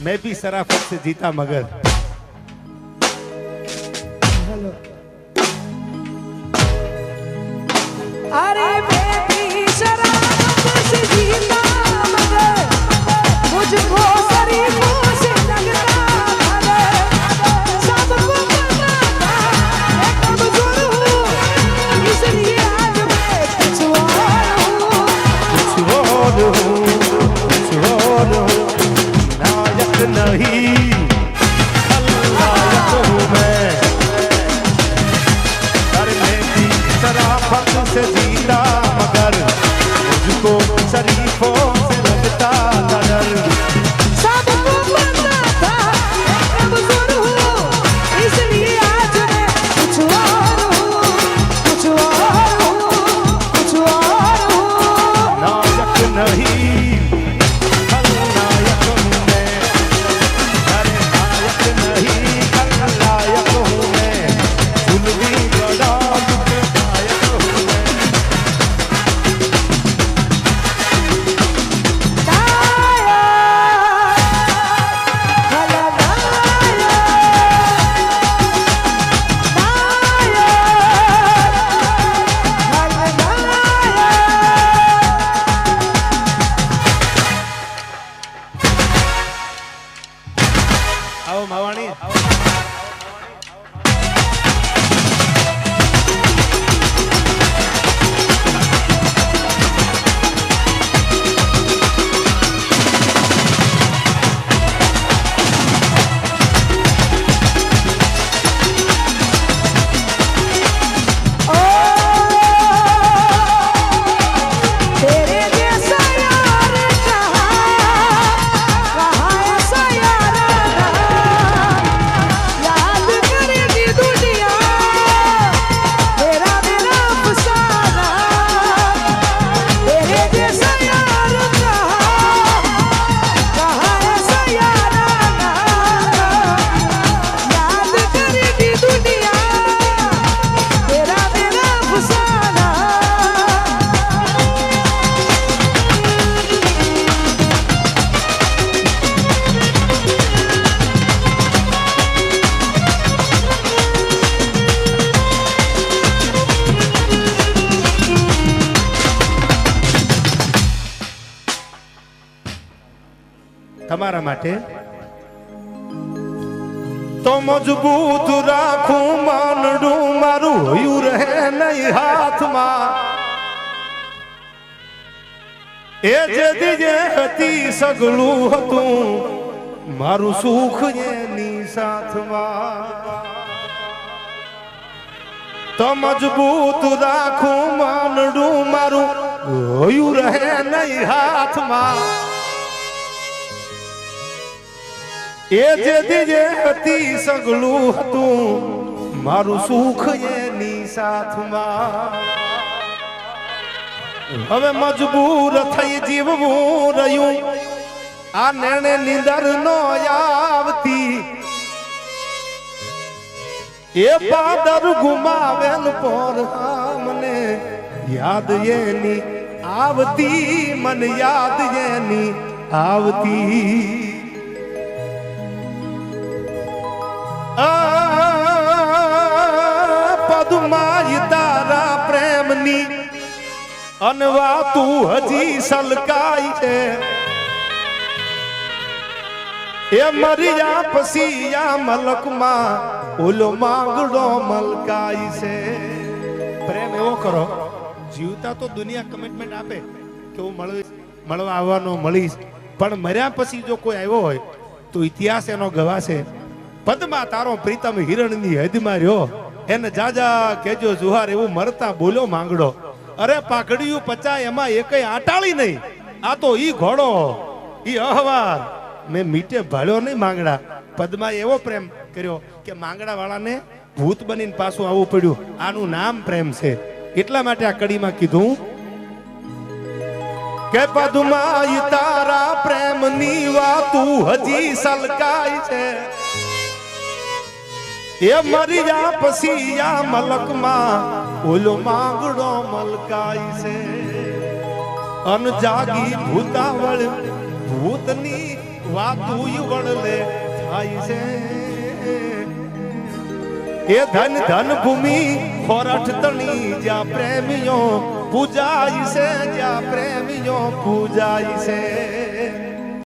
मैं भी शराफत से जीता मगर अरे मैं भी शराफत से जीता मगर मुझको शरीफों से लगता मगर सबको पता था मैं कमजोर हूँ इसलिए आज मैं कुछ और हूँ नायक नहीं खलनायक हूँ मैं। करने की शराफत से जीता मगर मुझको शरीफों से लगता नजर। सबको पता था मैं कमजोर हूँ इसलिए आज मैं कुछ और हूँ कुछ और हूँ कुछ और हूँ। नायक नहीं खलनायक हूँ मैं। अरे नायक नहीं खलनायक हूँ मैं। जुल्मी बड़ा नायक हूँ मैं। आओ मावाणी तेरे जैसा यार कहाँ ऐसा यार याद करेगी दुनिया मेरा मेरा अफसाना। तेरे जैसा यार कहाँ ऐसा यार याद करेगी दुनिया मेरा मेरा अफसाना। તમારા માટે તો મજબૂત રાખું માનડું મારું હોયું રહે નહીં હાથમાં। એ જે દીજે હતી સગળું હતું મારું સુખ એની સાથમાં। તો મજબૂત રાખું માનડું મારું હોયું રહે નહીં હાથમાં। એ જે દીજે હતી સગળું હતું મારું સુખ એની સાથમાં। હવે મજબૂર થઈ જીવવું રહ્યું આ નેણે નીંદર નો આવતી। એ પાદર ગુમાવેલ પર મને યાદ એની આવતી મન યાદ એની આવતી। પદમાઈ તારા પ્રેમની અનવાતું હજી સલકાય છે। એ મરિયા પછી આ મલકમાં ઓલો માંગડો મલકાય છે। પ્રેમ એવો કરો જીવતા તો દુનિયા કમિટમેન્ટ આપે કે હું મળવા આવવાનો મળીશ પણ મર્યા પછી જો કોઈ આવ્યો હોય તો ઇતિહાસ એનો ગવાશે। પદમાં તારો પ્રીતમ હિરણની હદમાં રહ્યો એને જાજા કેજો જુહાર એવું મરતા બોલો માંગડો। અરે પાઘડિયું પચાય એમાં એકય આટાળી નહીં આ તો ઈ ઘોડો ઈ અહવાર મેં મીટે ભાળ્યો નહીં માંગડા। પદમાં એવો પ્રેમ કર્યો કે માંગડા વાળાને ભૂત બનીને પાછું આવવું પડ્યું। આનું નામ પ્રેમ છે એટલા માટે આ કડીમાં કીધું કે પદમાં તારા પ્રેમની વાતું હજી સલકાય છે। એ મરિયા પછી આ મલકમાં ઓલો માંગડો મલકાય છે। અન જાગી ભૂતાવળ ભૂતની વાતું વળલે થાય છે એ ધન ધન ભૂમિ ખોરઠ તણી જ્યાં પ્રેમીઓ પૂજાય છે જ્યાં પ્રેમીઓ પૂજાય છે